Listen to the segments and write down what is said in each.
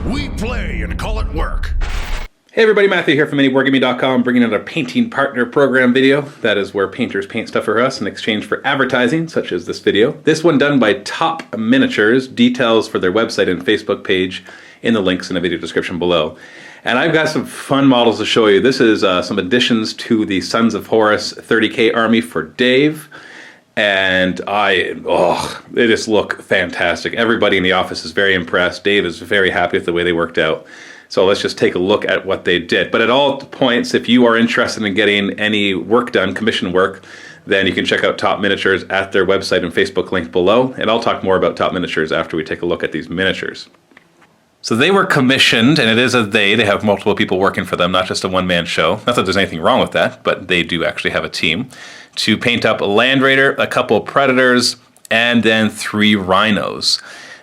We play and call it work. Hey everybody, Matthew here from MiniWarGaming.com, bringing another painting partner program video. That is where painters paint stuff for us in exchange for advertising, such as this video. This one done by Top Miniatures. Details for their website and Facebook page in the links in the video description below. And I've got some fun models to show you. This is some additions to the Sons of Horus 30K army for Dave. And they just look fantastic. Everybody in the office is very impressed. Dave is very happy with the way they worked out. So let's just take a look at what they did. But at all points, if you are interested in getting any work done, commission work, then you can check out Top Miniatures at their website and Facebook link below. And I'll talk more about Top Miniatures after we take a look at these miniatures. So they were commissioned, and it is a they. They have multiple people working for them, not just a one-man show. Not that there's anything wrong with that, but they do actually have a team to paint up a Land Raider, a couple of Predators, and then 3 Rhinos.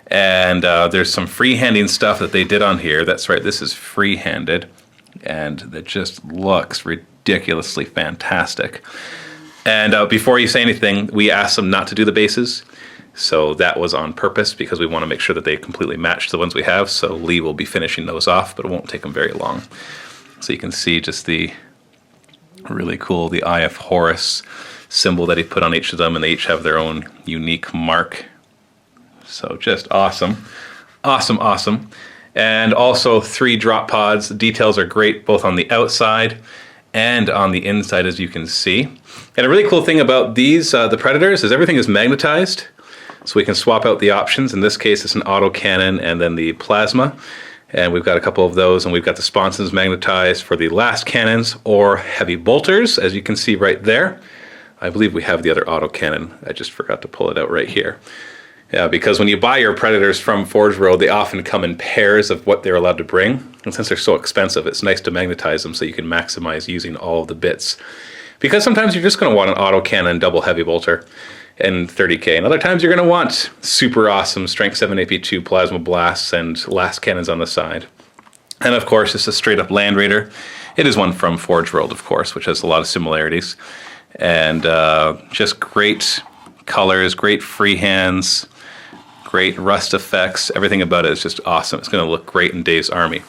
And there's some freehanding stuff that they did on here. That's right, this is free-handed, and it just looks ridiculously fantastic. And before you say anything, we asked them not to do the bases. So that was on purpose because we want to make sure that they completely match the ones we have. So Lee will be finishing those off, but it won't take them very long. So you can see just the really cool, the Eye of Horus symbol that he put on each of them, and they each have their own unique mark. So just awesome. Awesome, awesome. And also 3 drop pods. The details are great both on the outside and on the inside, as you can see. And a really cool thing about these, the Predators, is everything is magnetized. So we can swap out the options. In this case, it's an autocannon and then the plasma. And we've got a couple of those, and we've got the sponsons magnetized for the last cannons or heavy bolters, as you can see right there. I believe we have the other autocannon. I just forgot to pull it out right here. Yeah, because when you buy your Predators from Forge World, they often come in pairs of what they're allowed to bring. And since they're so expensive, it's nice to magnetize them so you can maximize using all of the bits. Because sometimes you're just going to want an autocannon double heavy bolter in 30K. And other times you're going to want super awesome Strength 7 AP2 plasma blasts and last cannons on the side. And of course, it's a straight up Land Raider. It is one from Forge World, of course, which has a lot of similarities. And just great colors, great freehands, great rust effects. Everything about it is just awesome. It's going to look great in Dave's army.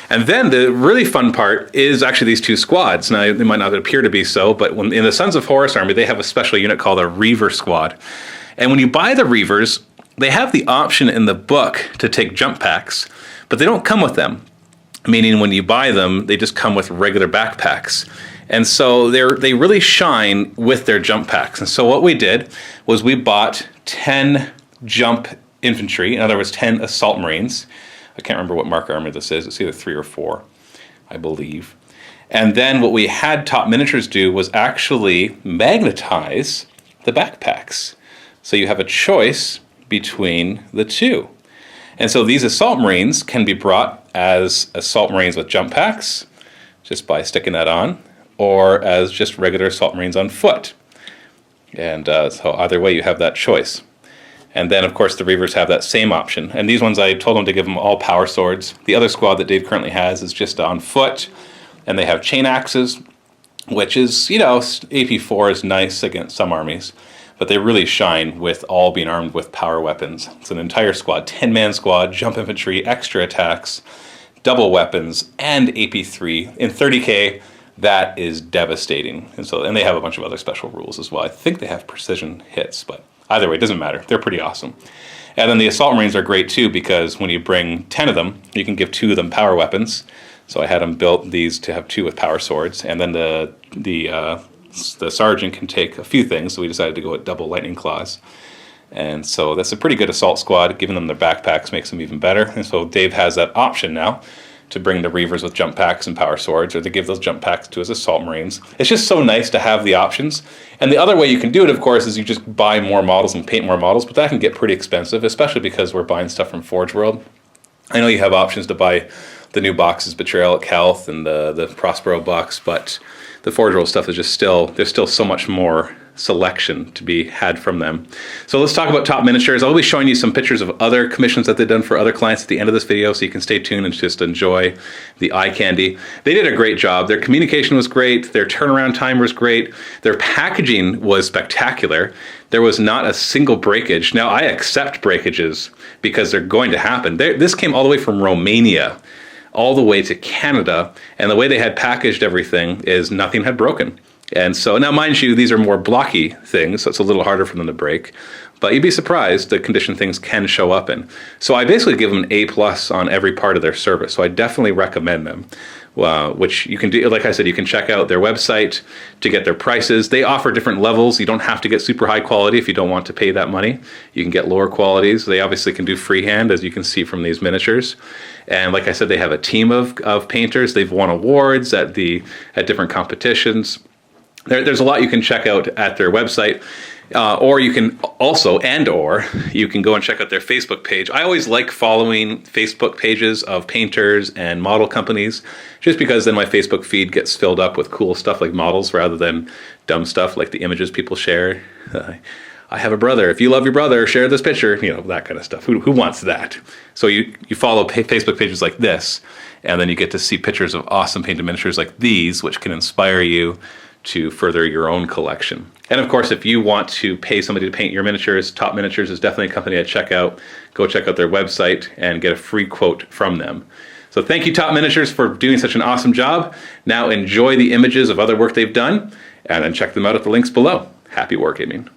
And then the really fun part is actually these 2 squads. Now, they might not appear to be so, but when in the Sons of Horus army, they have a special unit called a Reaver Squad. And when you buy the Reavers, they have the option in the book to take jump packs, but they don't come with them. Meaning when you buy them, they just come with regular backpacks. And so they really shine with their jump packs. And so what we did was we bought 10 jump infantry, in other words 10 assault marines. I can't remember what mark armor this is. It's either 3 or 4, I believe. And then what we had Top Miniatures do was actually magnetize the backpacks. So you have a choice between the 2. And so these assault marines can be brought as assault marines with jump packs, just by sticking that on, or as just regular assault marines on foot. And so either way you have that choice. And then, of course, the Reavers have that same option. And these ones, I told them to give them all power swords. The other squad that Dave currently has is just on foot. And they have chain axes, which is, you know, AP4 is nice against some armies. But they really shine with all being armed with power weapons. It's an entire squad, 10-man squad, jump infantry, extra attacks, double weapons, and AP3. In 30K, that is devastating. And they have a bunch of other special rules as well. I think they have precision hits, but either way, it doesn't matter. They're pretty awesome. And then the Assault Marines are great too, because when you bring 10 of them, you can give 2 of them power weapons. So I had them built these to have 2 with power swords. And then the Sergeant can take a few things, so we decided to go with double Lightning Claws. And so that's a pretty good assault squad. Giving them their backpacks makes them even better. And so Dave has that option now to bring the Reavers with jump packs and power swords, or to give those jump packs to his Assault Marines. It's just so nice to have the options. And the other way you can do it, of course, is you just buy more models and paint more models, but that can get pretty expensive, especially because we're buying stuff from Forge World. I know you have options to buy the new boxes, Betrayal at Health and the Prospero box, but the Forge World stuff is just there's still so much more selection to be had from them. So let's talk about Top Miniatures. I'll be showing you some pictures of other commissions that they've done for other clients at the end of this video, so you can stay tuned and just enjoy the eye candy. They did a great job. Their communication was great. Their turnaround time was great. Their packaging was spectacular. There was not a single breakage. Now, I accept breakages because they're going to happen. This came all the way from Romania all the way to Canada, and the way they had packaged everything is nothing had broken. And so, now mind you, these are more blocky things, so it's a little harder for them to break, but you'd be surprised the condition things can show up in. So I basically give them an A+ on every part of their service, so I definitely recommend them, which you can do, like I said, you can check out their website to get their prices. They offer different levels. You don't have to get super high quality if you don't want to pay that money. You can get lower qualities. They obviously can do freehand, as you can see from these miniatures. And like I said, they have a team of painters. They've won awards at different competitions. There's a lot you can check out at their website, or you can also, you can go and check out their Facebook page. I always like following Facebook pages of painters and model companies, just because then my Facebook feed gets filled up with cool stuff like models rather than dumb stuff like the images people share. I have a brother. If you love your brother, share this picture. You know, that kind of stuff. Who wants that? So you follow Facebook pages like this, and then you get to see pictures of awesome painted miniatures like these, which can inspire you to further your own collection. And of course, if you want to pay somebody to paint your miniatures, Top Miniatures is definitely a company I'd check out. Go check out their website and get a free quote from them. So thank you, Top Miniatures, for doing such an awesome job. Now enjoy the images of other work they've done, and then check them out at the links below. Happy wargaming.